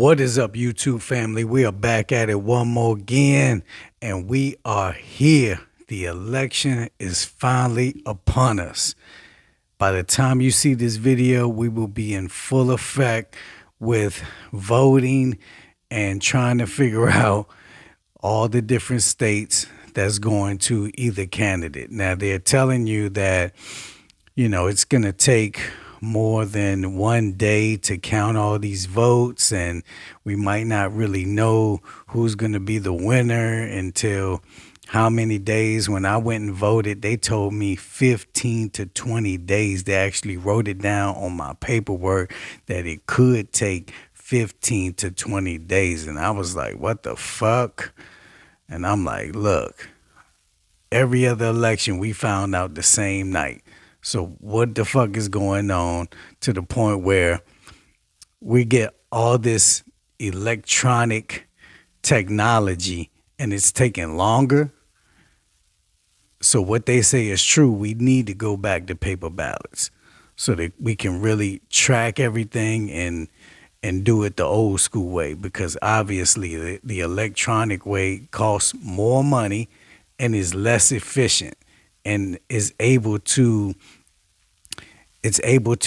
What is up, YouTube family? We are back at it one more again, and we are here. The election is finally upon us. By the time you see this video, we will be in full effect with voting and trying to figure out all the different states that's going to either candidate. Now, they're telling you that, it's going to take more than one day to count all these votes, and we might not really know who's going to be the winner until how many days. When I went and voted, they told me 15 to 20 days. They actually wrote it down on my paperwork that it could take 15 to 20 days. And I was like, what the fuck? And I'm like, look, every other election we found out the same night. So what the fuck is going on to the point where we get all this electronic technology and it's taking longer? So what they say is true. We need to go back to paper ballots so that we can really track everything and do it the old school way, because obviously the electronic way costs more money and is less efficient and is able to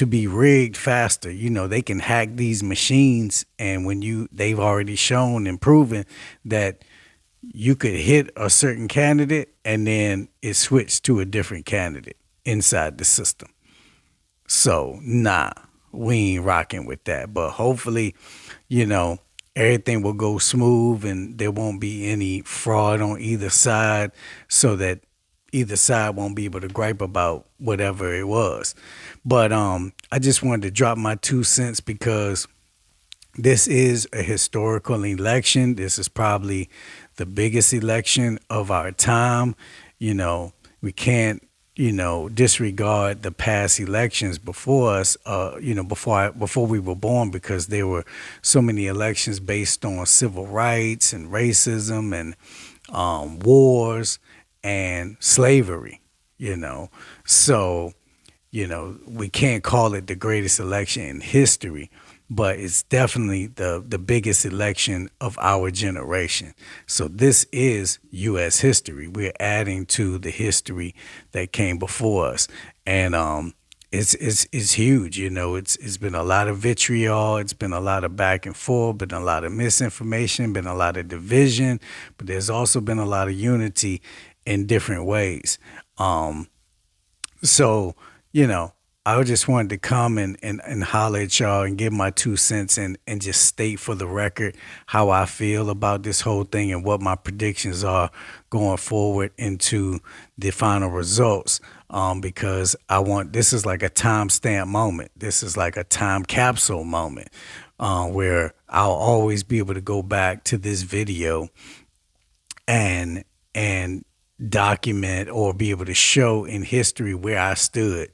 be rigged faster. They can hack these machines, and they've already shown and proven that you could hit a certain candidate and then it switched to a different candidate inside the system. So nah, we ain't rocking with that. But hopefully, everything will go smooth and there won't be any fraud on either side, so that either side won't be able to gripe about whatever it was. But I just wanted to drop my 2 cents because this is a historical election. This is probably the biggest election of our time. We can't, disregard the past elections before us, before we were born, because there were so many elections based on civil rights and racism and wars and slavery, So, we can't call it the greatest election in history, but it's definitely the biggest election of our generation. So this is U.S. history. We're adding to the history that came before us. And it's huge. It's been a lot of vitriol. It's been a lot of back and forth, been a lot of misinformation, been a lot of division, but there's also been a lot of unity in different ways. So, I just wanted to come and holler at y'all and give my 2 cents and just state for the record how I feel about this whole thing and what my predictions are going forward into the final results. Because this is like a timestamp moment. This is like a time capsule moment, where I'll always be able to go back to this video and document or be able to show in history where I stood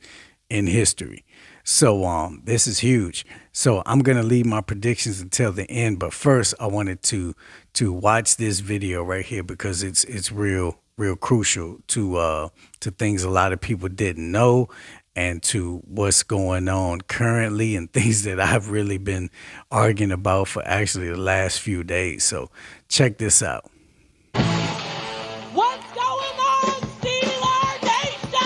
in history. So this is huge. So I'm going to leave my predictions until the end, but first I wanted to watch this video right here because it's real crucial to things a lot of people didn't know, and to what's going on currently and things that I've really been arguing about for actually the last few days. So check this out. What's going on, Stellarfi Nation?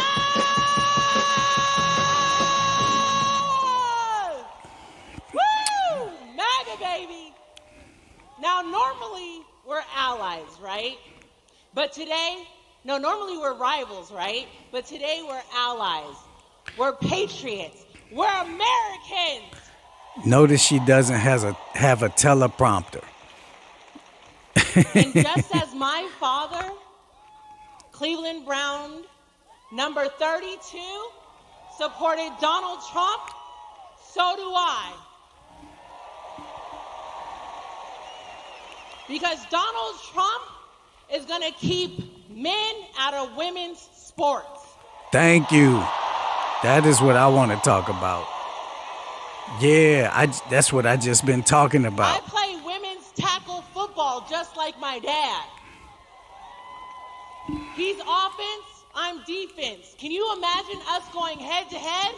Woo! MAGA, baby. Now, normally we're allies, right? But today, normally we're rivals, right? But today we're allies. We're patriots. We're Americans. Notice she doesn't have a teleprompter. And just as my father, Cleveland Brown, number 32, supported Donald Trump, so do I. Because Donald Trump is going to keep men out of women's sports. Thank you. That is what I want to talk about. Yeah, that's what I just been talking about. I play women's tackle football just like my dad. He's offense, I'm defense. Can you imagine us going head to head?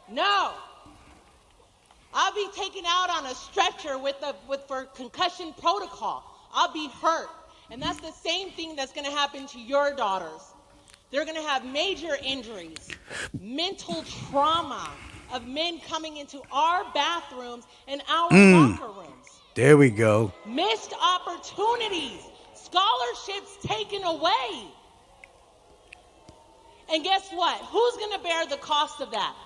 No. I'll be taken out on a stretcher for concussion protocol. I'll be hurt. And that's the same thing that's going to happen to your daughters. They're going to have major injuries, mental trauma of men coming into our bathrooms and our locker rooms. There we go. Missed opportunities, scholarships taken away. And guess what? Who's going to bear the cost of that?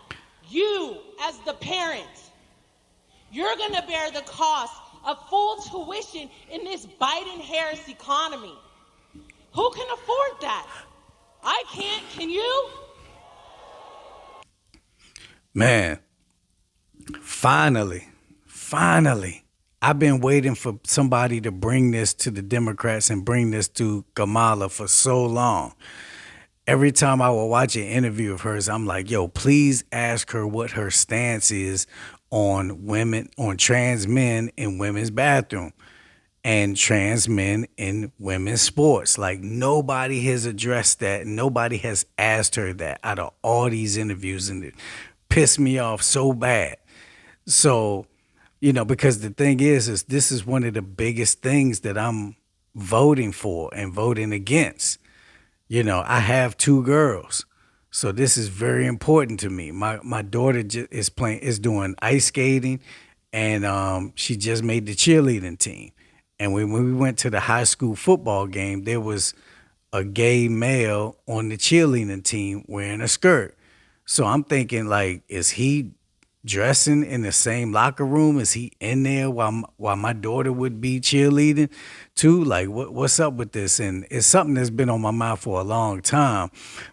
You, as the parent. You're going to bear the cost of full tuition in this Biden-Harris economy. Who can afford that? I can't. Can you? Man, finally, I've been waiting for somebody to bring this to the Democrats and bring this to Kamala for so long. Every time I will watch an interview of hers, I'm like, yo, please ask her what her stance is on women, on trans men in women's bathroom and trans men in women's sports. Like, nobody has addressed that. Nobody has asked her that out of all these interviews, and it pissed me off so bad. So, because the thing is this is one of the biggest things that I'm voting for and voting against. I have 2 girls, so this is very important to me. My daughter is doing ice skating, and she just made the cheerleading team. And when we went to the high school football game, there was a gay male on the cheerleading team wearing a skirt. So I'm thinking, like, is he dressing in the same locker room? Is he in there while my daughter would be cheerleading too? Like, what's up with this? And it's something that's been on my mind for a long time.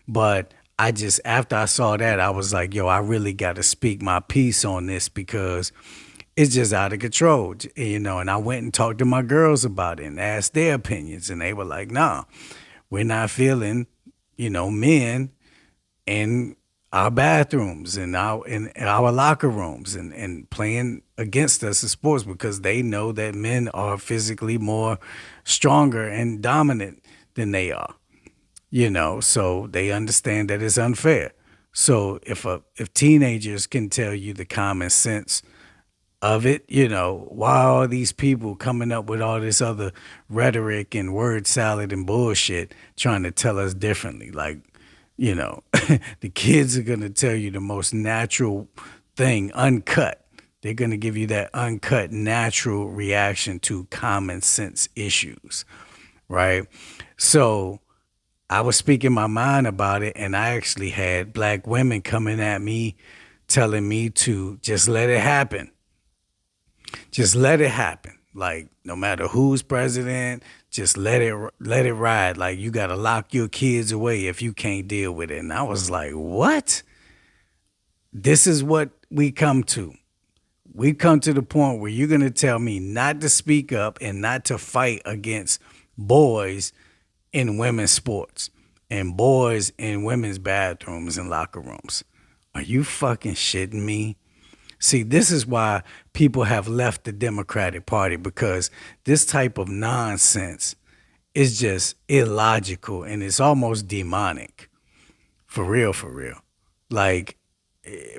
But after I saw that, I was like, yo, I really got to speak my piece on this because it's just out of control, And I went and talked to my girls about it and asked their opinions. And they were like, nah, we're not feeling, men in our bathrooms and our locker rooms and playing against us in sports because they know that men are physically more stronger and dominant than they are. So they understand that it's unfair. So if teenagers can tell you the common sense of it, why are these people coming up with all this other rhetoric and word salad and bullshit trying to tell us differently? Like, the kids are going to tell you the most natural thing, uncut. They're going to give you that uncut, natural reaction to common sense issues, right? So I was speaking my mind about it, and I actually had black women coming at me, telling me to just let it happen. Just let it happen. Like, no matter who's president, just let it ride. Like, you got to lock your kids away if you can't deal with it. And I was like, what? This is what we come to. We come to the point where you're going to tell me not to speak up and not to fight against boys in women's sports and boys in women's bathrooms and locker rooms. Are you fucking shitting me? See, this is why people have left the Democratic Party, because this type of nonsense is just illogical and it's almost demonic. For real, for real. Like,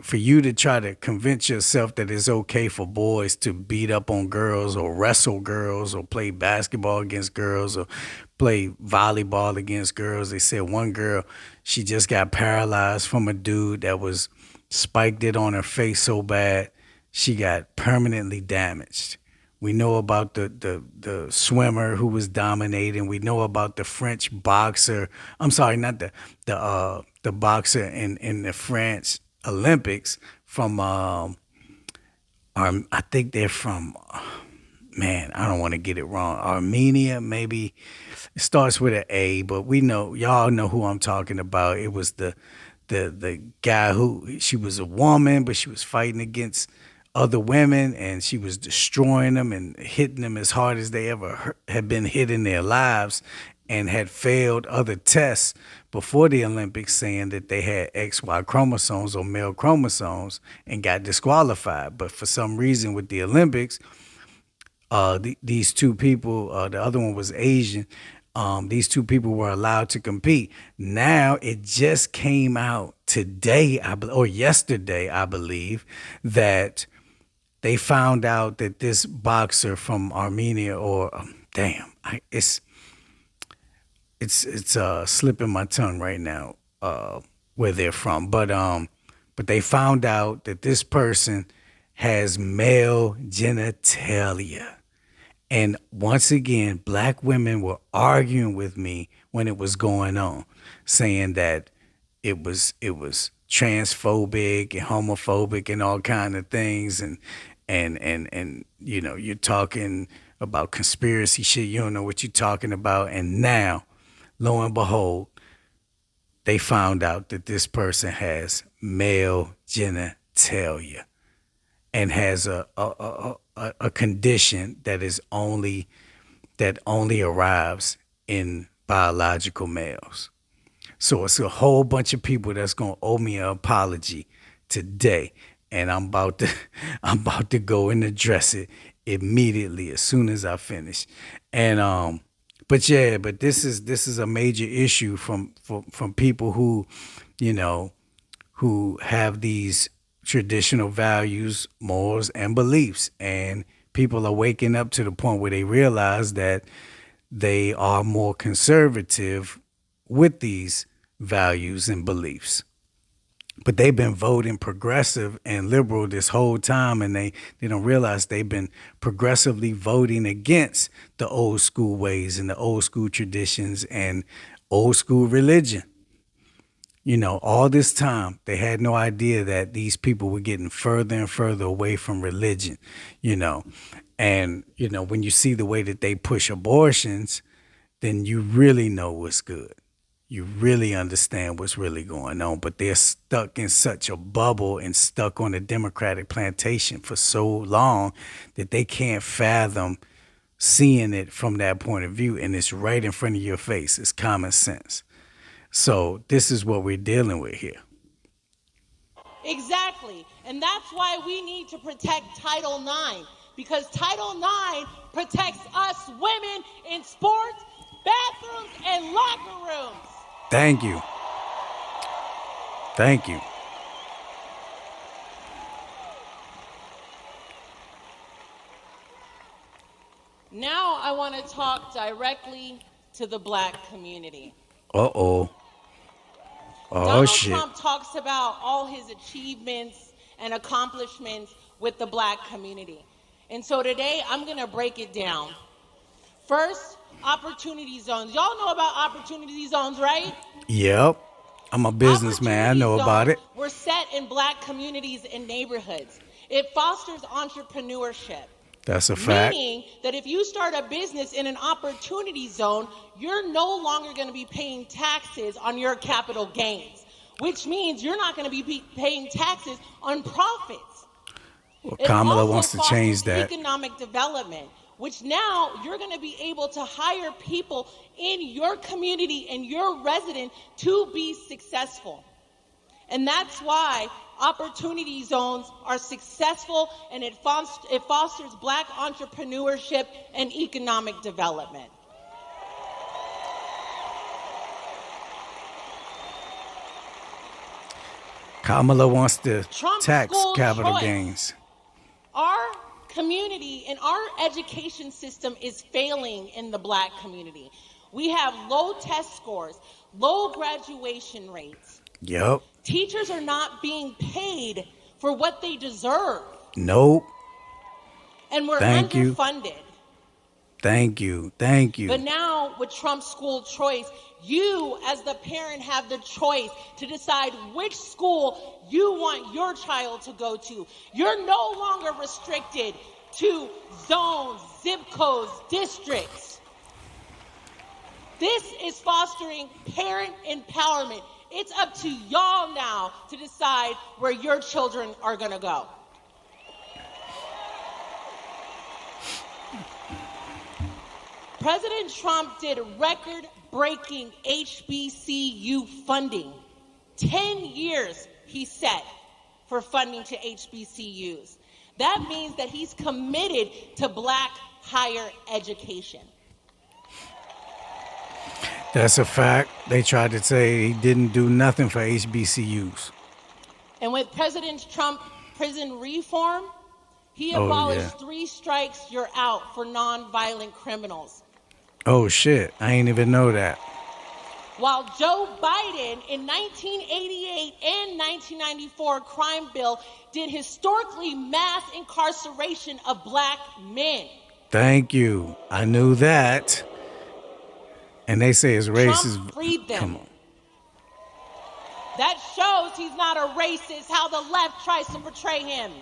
for you to try to convince yourself that it's okay for boys to beat up on girls or wrestle girls or play basketball against girls or play volleyball against girls. They said one girl, she just got paralyzed from a dude that was spiked it on her face so bad she got permanently damaged. We know about the swimmer who was dominating. We know about the French boxer. I'm sorry, not the boxer in the French Olympics from I think they're from, man, I don't want to get it wrong. Armenia, maybe. It starts with an A, but y'all know who I'm talking about. It was the guy who, she was a woman, but she was fighting against other women, and she was destroying them and hitting them as hard as they ever had been hit in their lives, and had failed other tests before the Olympics saying that they had XY chromosomes or male chromosomes and got disqualified. But for some reason with the Olympics, these 2 people, the other one was Asian, these 2 people were allowed to compete. Now it just came out today, or yesterday, I believe, that they found out that this boxer from Armenia, or it's slipping my tongue right now, where they're from, but they found out that this person has male genitalia. And once again, black women were arguing with me when it was going on, saying that it was transphobic and homophobic and all kind of things, and you're talking about conspiracy shit. You don't know what you're talking about. And now, lo and behold, they found out that this person has male genitalia and has a condition that only arrives in biological males. So it's a whole bunch of people that's gonna owe me an apology today, and I'm about to go and address it immediately as soon as I finish. And but this is a major issue from people who, you know, who have these traditional values, morals, and beliefs. And people are waking up to the point where they realize that they are more conservative with these values and beliefs. But they've been voting progressive and liberal this whole time, and they don't realize they've been progressively voting against the old school ways and the old school traditions and old school religion. All this time, they had no idea that these people were getting further and further away from religion, you know. And, when you see the way that they push abortions, then you really know what's good. You really understand what's really going on. But they're stuck in such a bubble and stuck on the Democratic plantation for so long that they can't fathom seeing it from that point of view. And it's right in front of your face. It's common sense. So this is what we're dealing with here. Exactly. And that's why we need to protect Title IX, because Title IX protects us women in sports, bathrooms, and locker rooms. Thank you. Thank you. Now I want to talk directly to the black community. Uh-oh. Oh, Donald shit. Trump talks about all his achievements and accomplishments with the black community. And so today I'm going to break it down. First, opportunity zones. Y'all know about opportunity zones, right? Yep. I'm a businessman. I know about it. Were set in black communities and neighborhoods. It fosters entrepreneurship. That's a fact. Meaning that if you start a business in an opportunity zone, you're no longer going to be paying taxes on your capital gains, which means you're not going to be paying taxes on profits. Well, Kamala wants to change that. Economic development, which now you're going to be able to hire people in your community and your resident to be successful. And that's why opportunity zones are successful, and it fosters black entrepreneurship and economic development. Kamala wants to Trump tax school capital choice. gains. Our community and our education system is failing in the black community. We have low test scores, low graduation rates. Yep. Teachers are not being paid for what they deserve. Nope. And we're Thank you. underfunded. Thank you. Thank you. But now with Trump's school choice, you as the parent have the choice to decide which school you want your child to go to. You're no longer restricted to zones, zip codes, districts. This is fostering parent empowerment. It's up to y'all now to decide where your children are going to go. President Trump did record-breaking HBCU funding. 10 years he set for funding to HBCUs. That means that he's committed to black higher education. That's a fact. They tried to say he didn't do nothing for HBCUs. And with President Trump prison reform, He Oh yeah. abolished 3 strikes, you're out for nonviolent criminals. Oh shit. I ain't even know that. While Joe Biden in 1988 and 1994 crime bill did historically mass incarceration of black men. Thank you. I knew that. And they say it's Trump racist. freed them. Come on. That shows he's not a racist, how the left tries to portray him.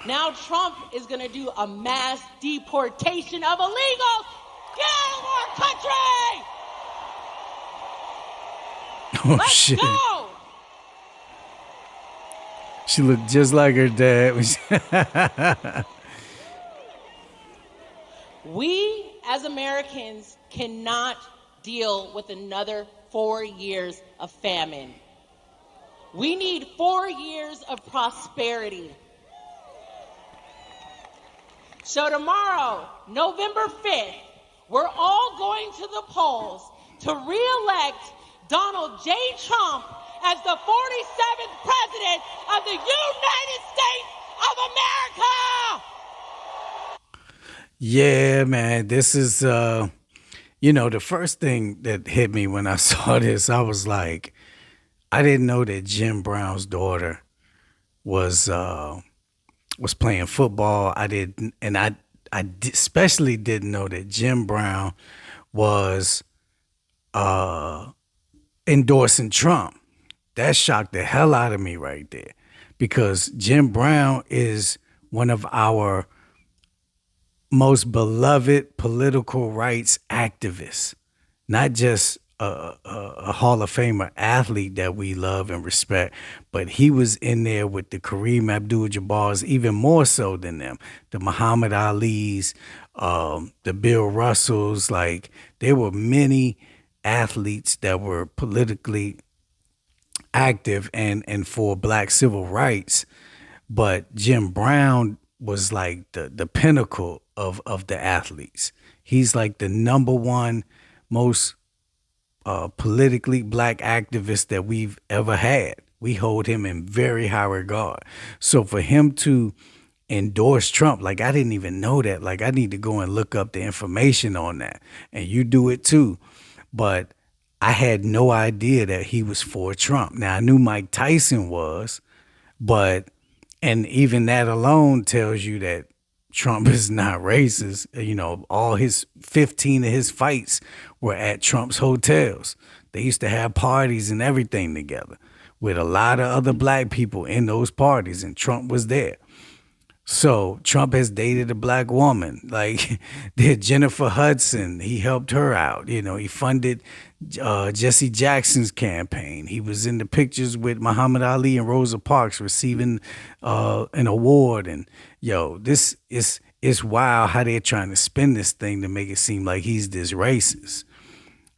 Now Trump is going to do a mass deportation of illegals. Get out of our country! Oh Let's shit. go! She looked just like her dad. We as Americans cannot deal with another 4 years of famine. We need 4 years of prosperity. So tomorrow, November 5th, we're all going to the polls to re-elect Donald J. Trump as the 47th President of the United States of America! Yeah, man. This is the first thing that hit me when I saw this, I was like, I didn't know that Jim Brown's daughter was playing football. I didn't, and especially didn't know that Jim Brown was endorsing Trump. That shocked the hell out of me right there, because Jim Brown is one of our most beloved political rights activists, not just a Hall of Famer athlete that we love and respect, but he was in there with the Kareem Abdul-Jabbars, even more so than them, the Muhammad Ali's, the Bill Russells. Like, there were many athletes that were politically active and for black civil rights, but Jim Brown was like the pinnacle of the athletes. He's like the number one most politically black activist that we've ever had. We hold him in very high regard. So for him to endorse Trump, like, I didn't even know that. Like, I need to go and look up the information on that. And you do it too. But I had no idea that he was for Trump. Now, I knew Mike Tyson was, but, and even that alone tells you that Trump is not racist. All his 15 of his fights were at Trump's hotels. They used to have parties and everything together with a lot of other black people in those parties, and Trump was there. So Trump has dated a black woman, like Jennifer Hudson. He helped her out. He funded Jesse Jackson's campaign. He was in the pictures with Muhammad Ali and Rosa Parks receiving an award. And this is wild how they're trying to spin this thing to make it seem like he's this racist,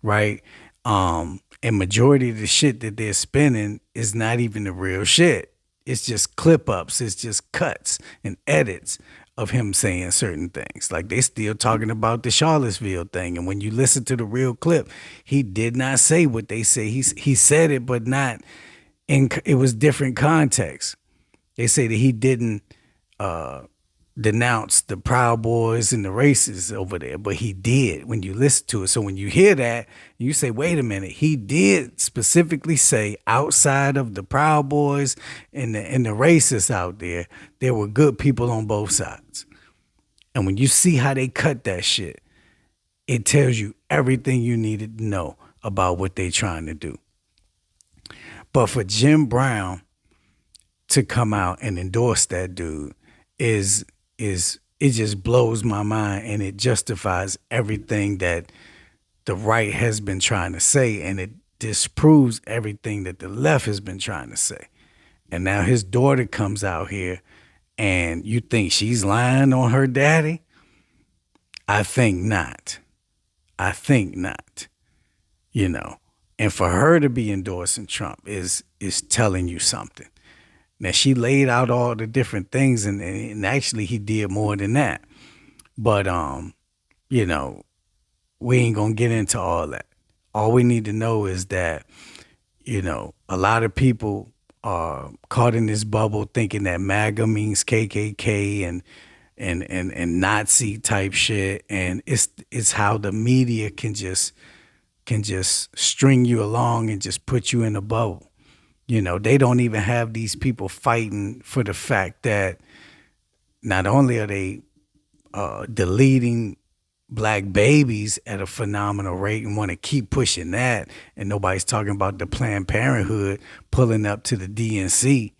right? And majority of the shit that they're spinning is not even the real shit. It's just clip ups. It's just cuts and edits of him saying certain things. Like, they still talking about the Charlottesville thing. And when you listen to the real clip, he did not say what they say. He said it, but not it was different context. They say that he didn't denounce the Proud Boys and the racists over there, but he did when you listen to it. So when you hear that, you say, wait a minute, he did specifically say, outside of the Proud Boys and the racists out there were good people on both sides. And when you see how they cut that shit, it tells you everything you needed to know about what they're trying to do. But for Jim Brown to come out and endorse that dude is it just blows my mind, and it justifies everything that the right has been trying to say, and it disproves everything that the left has been trying to say. And now his daughter comes out here, and you think she's lying on her daddy? I think not. I think not. And for her to be endorsing Trump is telling you something. Now, she laid out all the different things, and actually he did more than that. But, we ain't going to get into all that. All we need to know is that, a lot of people caught in this bubble thinking that MAGA means KKK and Nazi type shit, and it's how the media can just string you along and just put you in a bubble. They don't even have these people fighting for the fact that not only are they deleting black babies at a phenomenal rate and want to keep pushing that, and nobody's talking about the Planned Parenthood pulling up to the DNC.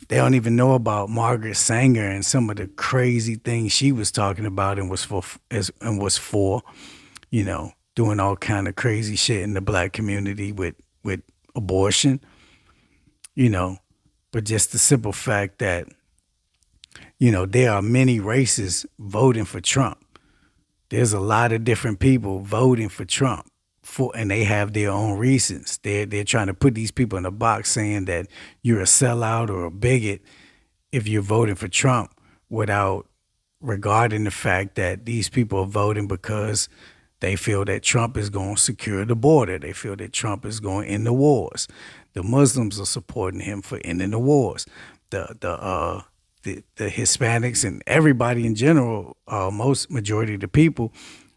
They don't even know about Margaret Sanger and some of the crazy things she was talking about and was for, doing all kind of crazy shit in the black community with abortion, you know. But just the simple fact that, there are many races voting for Trump. There's a lot of different people voting for Trump and they have their own reasons. They're trying to put these people in a box saying that you're a sellout or a bigot if you're voting for Trump without regarding the fact that these people are voting because they feel that Trump is going to secure the border. They feel that Trump is going to end the wars. The Muslims are supporting him for ending the wars. The Hispanics and everybody in general, majority of the people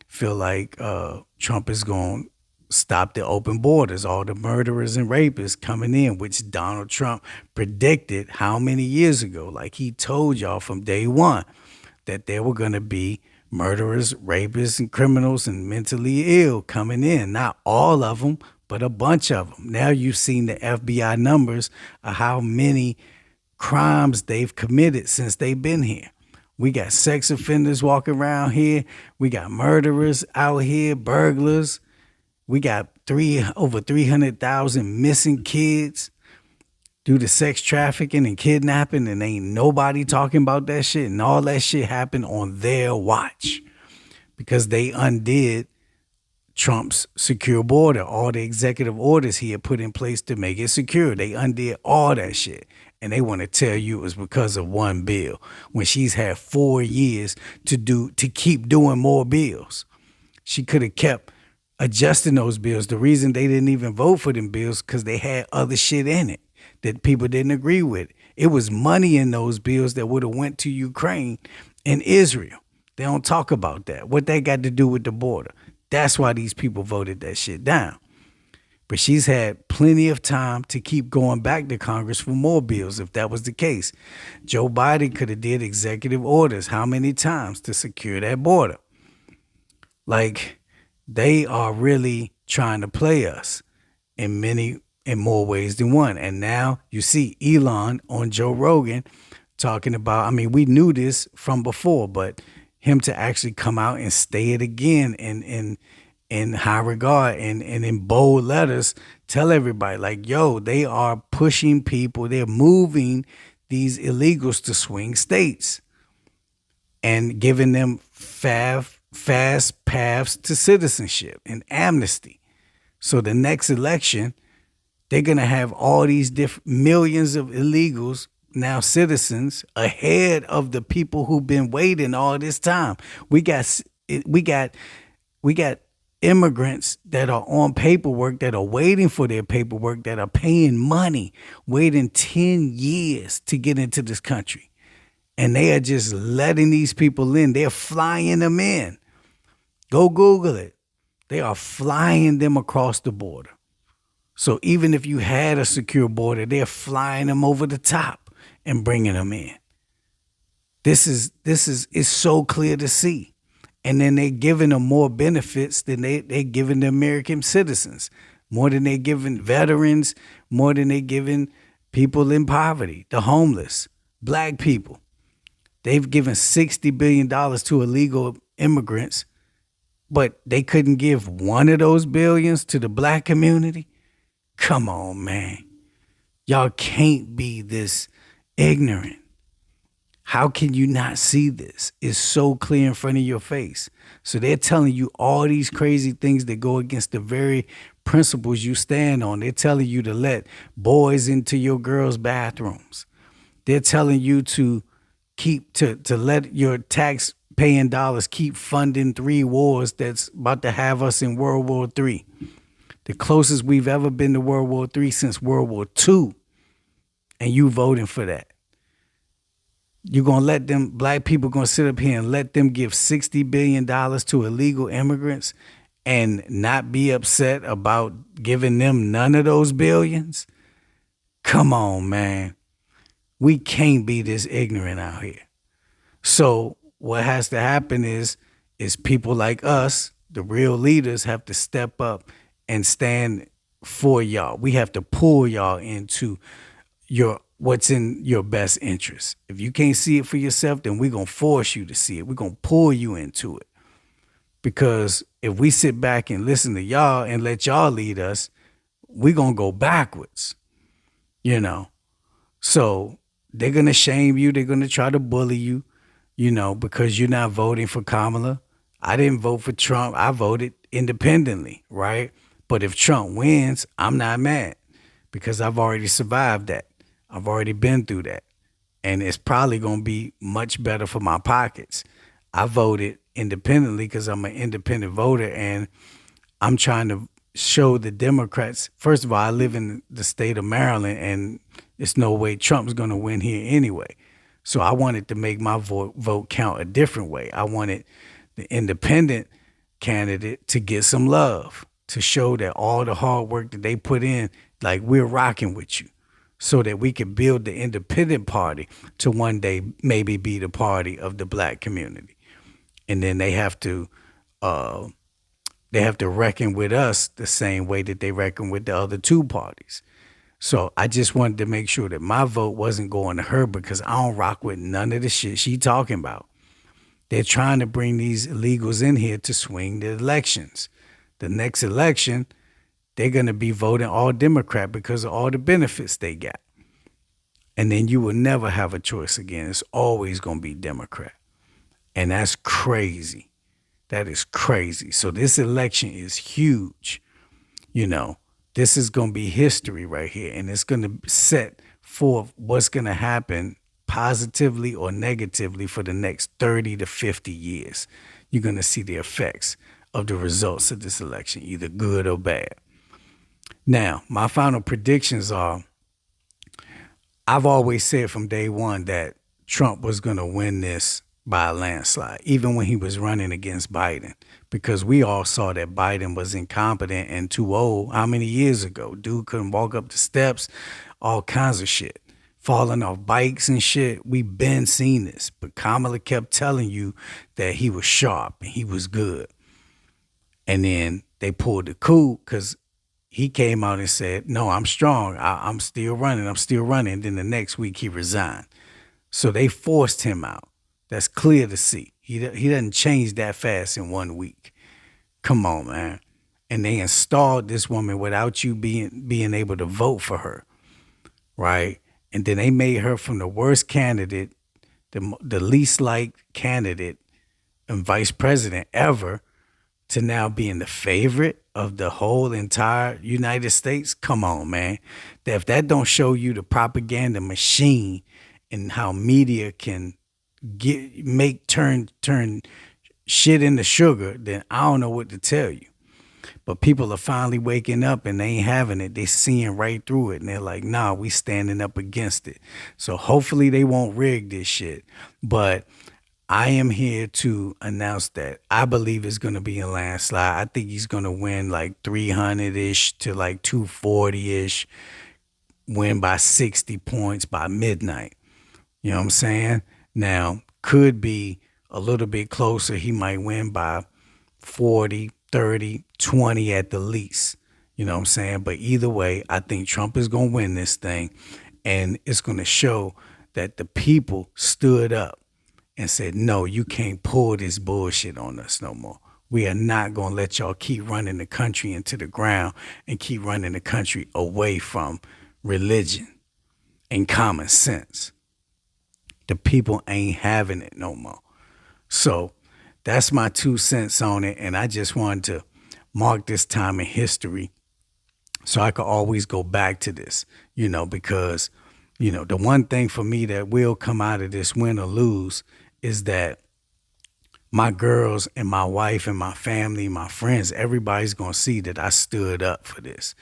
feel like Trump is going to stop the open borders, all the murderers and rapists coming in, which Donald Trump predicted how many years ago? Like he told y'all from day one that there were going to be murderers, rapists, and criminals and mentally ill coming in. Not all of them, but a bunch of them. Now you've seen the FBI numbers of how many crimes they've committed since they've been here. We got sex offenders walking around here. We got murderers out here, burglars. We got over 300,000 missing kids due to sex trafficking and kidnapping, and ain't nobody talking about that shit. And all that shit happened on their watch because they undid Trump's secure border, all the executive orders he had put in place to make it secure. They undid all that shit. And they want to tell you it was because of one bill when she's had 4 years to keep doing more bills. She could have kept adjusting those bills. The reason they didn't even vote for them bills because they had other shit in it that people didn't agree with. It was money in those bills that would have went to Ukraine and Israel. They don't talk about that. What they got to do with the border. That's why these people voted that shit down. But she's had plenty of time to keep going back to Congress for more bills if that was the case. Joe Biden could have did executive orders how many times to secure that border? Like, they are really trying to play us in more ways than one. And now you see Elon on Joe Rogan talking about, I mean, we knew this from before, but him to actually come out and say it again in high regard and in bold letters, tell everybody like, yo, they are pushing people. They're moving these illegals to swing states and giving them fast paths to citizenship and amnesty. So the next election, they're going to have all these millions of illegals, now citizens, ahead of the people who've been waiting all this time. We got immigrants that are on paperwork, that are waiting for their paperwork, that are paying money, waiting 10 years to get into this country. And they are just letting these people in. They're flying them in. Go Google it. They are flying them across the border. So even if you had a secure border, they're flying them over the top and bringing them in. It's so clear to see. And then they're giving them more benefits than they're giving the American citizens, more than they're giving veterans, more than they're giving people in poverty, the homeless, black people. They've given $60 billion to illegal immigrants, but they couldn't give one of those billions to the black community. Come on, man. Y'all can't be this ignorant. How can you not see this? It's so clear in front of your face. So they're telling you all these crazy things that go against the very principles you stand on. They're telling you to let boys into your girls' bathrooms. They're telling you to let your tax paying dollars keep funding 3 wars that's about to have us in World War III. the closest we've ever been to World War III since World War II, and you voting for that. You're going to let them, black people going to sit up here and let them give $60 billion to illegal immigrants and not be upset about giving them none of those billions? Come on, man. We can't be this ignorant out here. So what has to happen is people like us, the real leaders, have to step up and stand for y'all. We have to pull y'all into what's in your best interest. If you can't see it for yourself, then we're going to force you to see it. We're going to pull you into it. Because if we sit back and listen to y'all and let y'all lead us, we're going to go backwards, you know. So they're going to shame you. They're going to try to bully you, you know, because you're not voting for Kamala. I didn't vote for Trump. I voted independently, right? But if Trump wins, I'm not mad because I've already survived that. I've already been through that. And it's probably going to be much better for my pockets. I voted independently because I'm an independent voter, and I'm trying to show the Democrats. First of all, I live in the state of Maryland, and there's no way Trump's going to win here anyway. So I wanted to make my vote count a different way. I wanted the independent candidate to get some love, to show that all the hard work that they put in, like, we're rocking with you, so that we can build the independent party to one day maybe be the party of the black community. And then they have to reckon with us the same way that they reckon with the other two parties. So I just wanted to make sure that my vote wasn't going to her, because I don't rock with none of the shit she talking about. They're trying to bring these illegals in here to swing the elections. The next election, they're going to be voting all Democrat because of all the benefits they got. And then you will never have a choice again. It's always going to be Democrat. And that's crazy. That is crazy. So this election is huge. You know, this is going to be history right here. And it's going to set forth what's going to happen positively or negatively for the next 30 to 50 years. You're going to see the effects of the results of this election, either good or bad. Now, my final predictions are, I've always said from day one that Trump was going to win this by a landslide, even when he was running against Biden, because we all saw that Biden was incompetent and too old. How many years ago? Dude couldn't walk up the steps, all kinds of shit, falling off bikes and shit. We been seen this, but Kamala kept telling you that he was sharp and he was good. And then they pulled the coup because he came out and said, no, I'm strong. I'm still running. I'm still running. And then the next week he resigned. So they forced him out. That's clear to see. He doesn't change that fast in 1 week. Come on, man. And they installed this woman without you being able to vote for her, right? And then they made her from the worst candidate, the least liked candidate and vice president ever, to now being the favorite of the whole entire United States. Come on, man. If that don't show you the propaganda machine and how media can turn shit into sugar, then I don't know what to tell you. But people are finally waking up and they ain't having it. They seeing right through it, and they're like, nah, we standing up against it. So hopefully they won't rig this shit. But I am here to announce that I believe it's going to be a landslide. I think he's going to win like 300-ish to like 240-ish, win by 60 points by midnight. You know what I'm saying? Now, could be a little bit closer. He might win by 40, 30, 20 at the least. You know what I'm saying? But either way, I think Trump is going to win this thing. And it's going to show that the people stood up and said, no, you can't pull this bullshit on us no more. We are not going to let y'all keep running the country into the ground and keep running the country away from religion and common sense. The people ain't having it no more. So that's my 2 cents on it. And I just wanted to mark this time in history so I could always go back to this, because, the one thing for me that will come out of this, win or lose, is that my girls and my wife and my family, my friends, everybody's going to see that I stood up for this.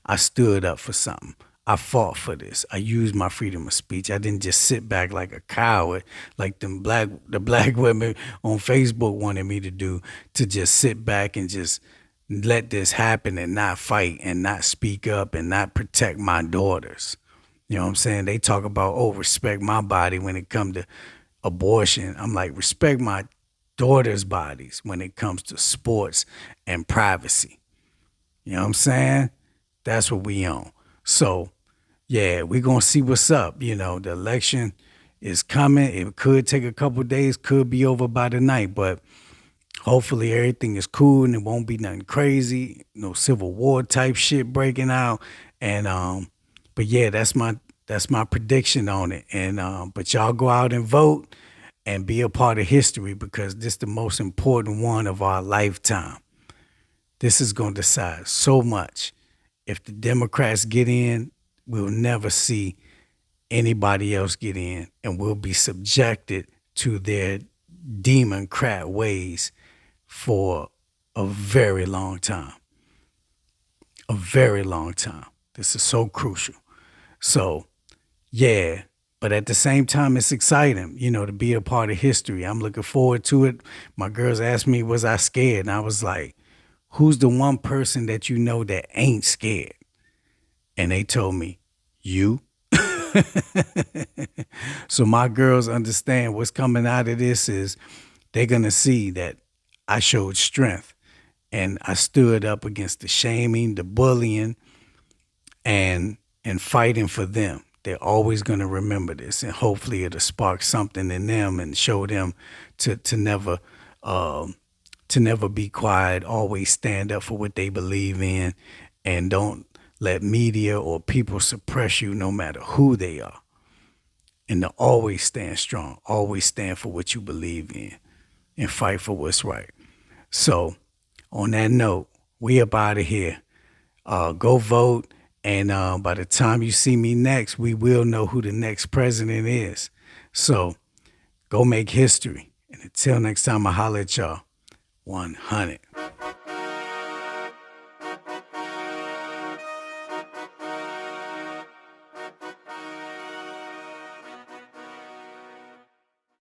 I stood up for something. I fought for this. I used my freedom of speech. I didn't just sit back like a coward, like the black women on Facebook wanted me to do, to just sit back and just let this happen and not fight and not speak up and not protect my daughters. You know what I'm saying? They talk about, oh, respect my body when it comes to abortion. I'm like, respect my daughters' bodies when it comes to sports and privacy. You know what I'm saying? That's what we on. So, yeah, we going to see what's up. You know, the election is coming. It could take a couple days, could be over by the night, but hopefully everything is cool and it won't be nothing crazy, no civil war type shit breaking out. And but yeah, that's my prediction on it. And but y'all go out and vote and be a part of history because this is the most important one of our lifetime. This is going to decide so much. If the Democrats get in, we'll never see anybody else get in, and we'll be subjected to their democrat ways for a very long time. A very long time. This is so crucial. So, yeah, but at the same time, it's exciting, you know, to be a part of history. I'm looking forward to it. My girls asked me, was I scared? And I was like, who's the one person that you know that ain't scared? And they told me, you. So my girls understand what's coming out of this is they're going to see that I showed strength and I stood up against the shaming, the bullying, and fighting for them. They're always going to remember this, and hopefully it'll spark something in them and show them to never to never be quiet. Always stand up for what they believe in, and don't let media or people suppress you, no matter who they are. And to always stand strong, always stand for what you believe in, and fight for what's right. So, on that note, we up out of here. Go vote. And by the time you see me next, we will know who the next president is. So go make history. And until next time, I holler at y'all. 100.